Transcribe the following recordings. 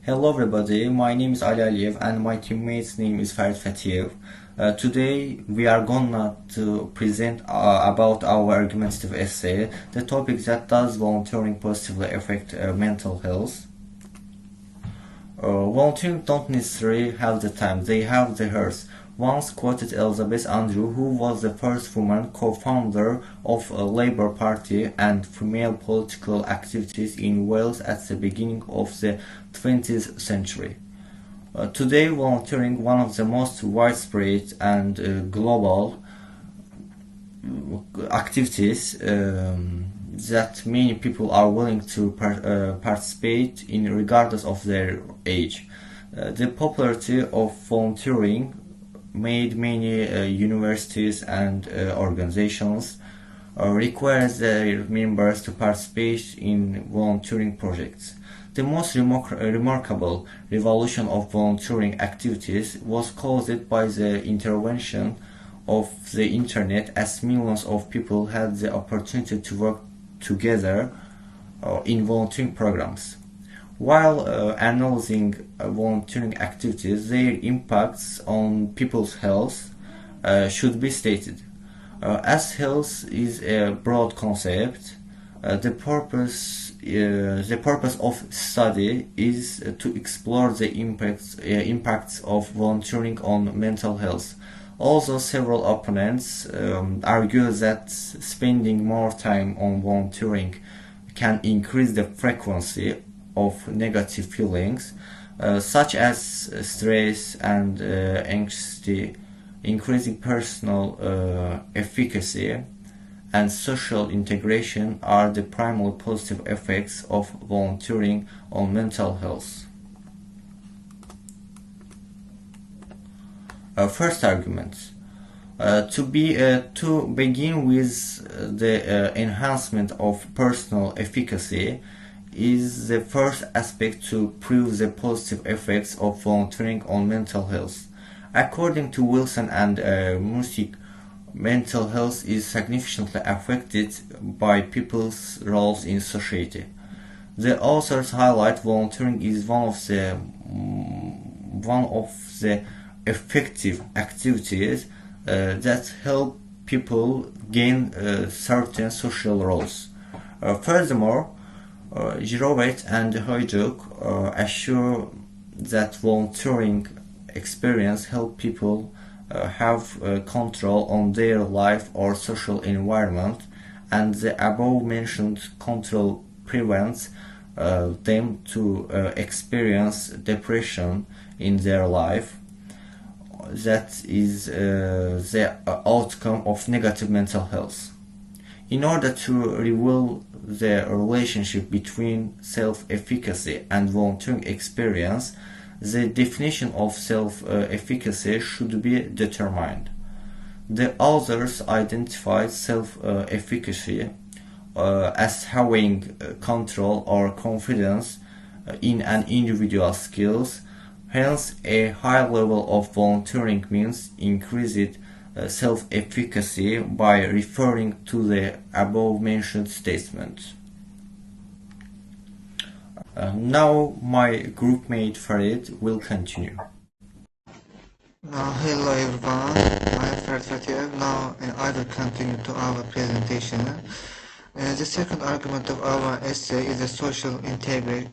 Hello everybody, my name is Aliyev and my teammate's name is Farid Fatiyev. Today we are gonna to present about our argumentative essay, the topic that does volunteering positively affect mental health. Volunteering don't necessarily have the time, they have the hearts. Once quoted Elizabeth Andrew, who was the first woman co-founder of a Labour Party and female political activities in Wales at the beginning of the 20th century. Today, volunteering, one of the most widespread and global activities that many people are willing to participate in regardless of their age. The popularity of volunteering made many universities and organizations requires their members to participate in volunteering projects. The most remarkable revolution of volunteering activities was caused by the intervention of the internet, as millions of people had the opportunity to work together in volunteering programs. While analyzing volunteering activities, their impacts on people's health should be stated. As health is a broad concept, the purpose of study is to explore the impacts of volunteering on mental health. Also, several opponents argue that spending more time on volunteering can increase the frequency of negative feelings, such as stress and anxiety, increasing personal efficacy and social integration are the primary positive effects of volunteering on mental health. First argument. To begin with, the enhancement of personal efficacy is the first aspect to prove the positive effects of volunteering on mental health. According to Wilson and Music, mental health is significantly affected by people's roles in society. The authors highlight volunteering is one of the effective activities that help people gain certain social roles. Furthermore, Girovet and Hoyduk assure that volunteering experience help people have control on their life or social environment, and the above-mentioned control prevents them to experience depression in their life. That is the outcome of negative mental health. In order to reveal the relationship between self-efficacy and volunteering experience, the definition of self-efficacy should be determined. The authors identified self-efficacy as having control or confidence in an individual's skills. Hence, a high level of volunteering means increased self-efficacy by referring to the above-mentioned statement. Now my groupmate Farid will continue. Hello everyone, I am Farid Fatiyev. Now I will continue to our presentation. The second argument of our essay is the social integration.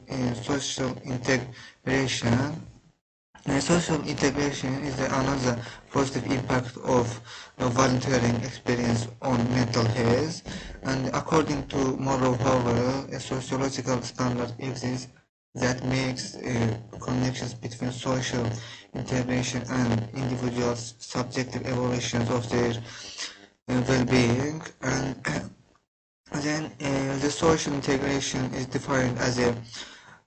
Social integration is another positive impact of volunteering experience on mental health, and according to Morrow Powell, a sociological standard exists that makes connections between social integration and individuals' subjective evaluations of their well-being, and then the social integration is defined as a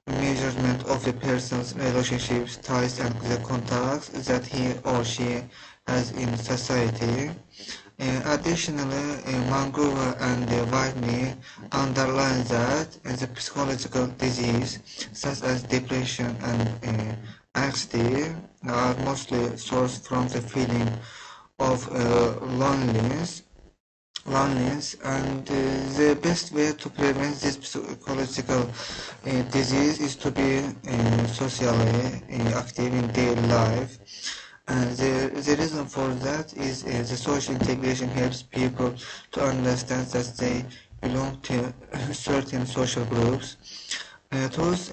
measurement of the person's relationships, ties, and the contacts that he or she has in society. Additionally, Mangrove and Whitney underline that the psychological disease, such as depression and anxiety, are mostly sourced from the feeling of loneliness, loneliness, and the best way to prevent this psychological disease is to be socially active in daily life. The reason for that is the social integration helps people to understand that they belong to certain social groups. Those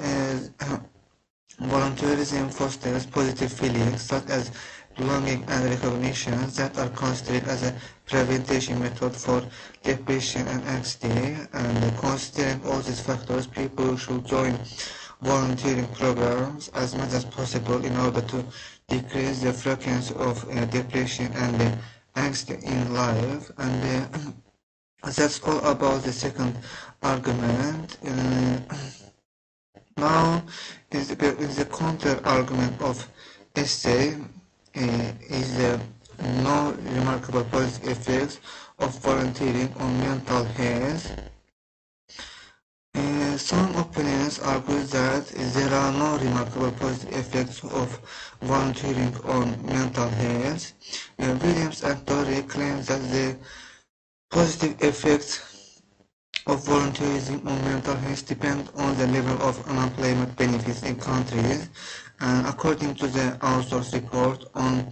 volunteerism fosters positive feelings such as belonging and recognition that are considered as a prevention method for depression and anxiety. And considering all these factors, people should join volunteering programs as much as possible in order to decrease the frequency of depression and anxiety in life. And that's all about the second argument. Now is the counter argument of essay is the no remarkable positive effects of volunteering on mental health. Some opinions argue that there are no remarkable positive effects of volunteering on mental health. Williams and Torrey claim that the positive effects of volunteerism on mental health depend on the level of unemployment benefits in countries, and according to the author's report on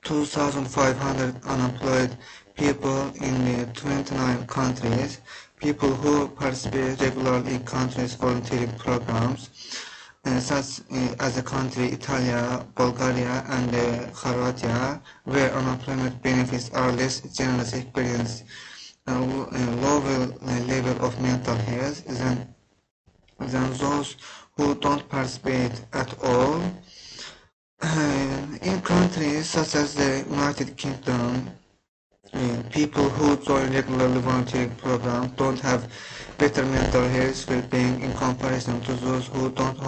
2,500 unemployed people in 29 countries, people who participate regularly in countries' volunteering programs, such as the country Italy, Bulgaria, and Croatia, where unemployment benefits are less generous, experience a lower level of mental health than those who don't participate at all. In countries such as the United Kingdom, people who join regularly volunteering programs don't have better mental health well-being in comparison to those who don't.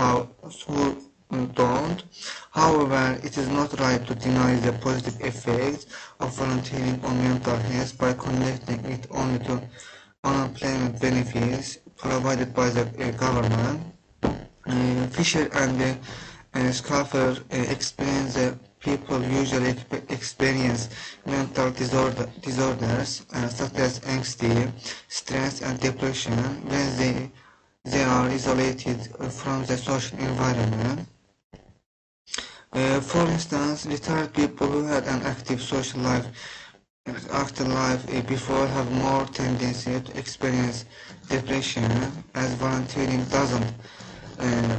However, it is not right to deny the positive effects of volunteering on mental health by connecting it only to unemployment benefits provided by the government. Fisher and Scaffer explains that people usually experience mental disorders such as anxiety, stress, and depression when they are isolated from the social environment. For instance, retired people who had an active social life after life before have more tendency to experience depression, as volunteering doesn't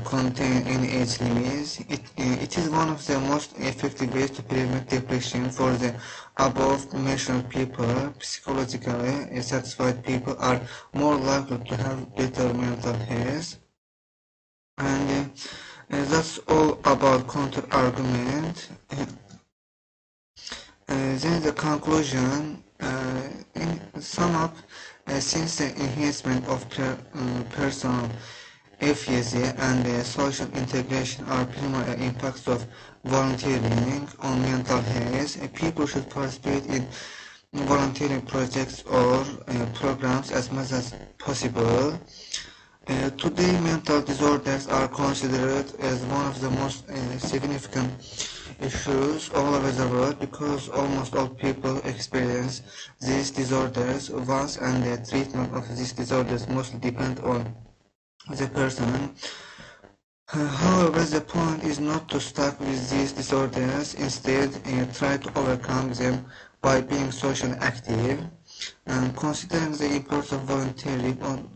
contain any age limits. It is one of the most effective ways to prevent depression for the above mentioned people. Psychologically satisfied people are more likely to have better mental health. And that's all about counter-argument. Then the conclusion, in sum up, since the enhancement of personal efficacy and social integration are primary impacts of volunteering on mental health, people should participate in volunteering projects or programs as much as possible. Today, mental disorders are considered as one of the most significant issues all over the world because almost all people experience these disorders once, and the treatment of these disorders mostly depend on the person. However, the point is not to stuck with these disorders. Instead, try to overcome them by being socially active and considering the importance of volunteering on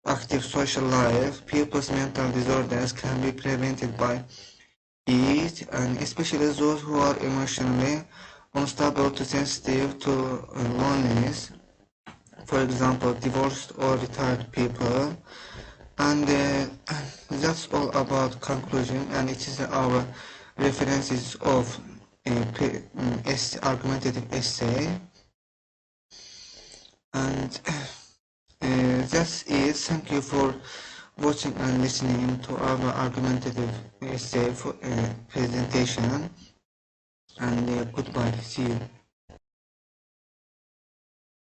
active social life. People's mental disorders can be prevented by it, and especially those who are emotionally unstable to sensitive to loneliness, for example, divorced or retired people. And that's all about conclusion, and it is our references of argumentative essay. And that's it. Thank you for watching and listening to our argumentative essay for, presentation, and goodbye. See you.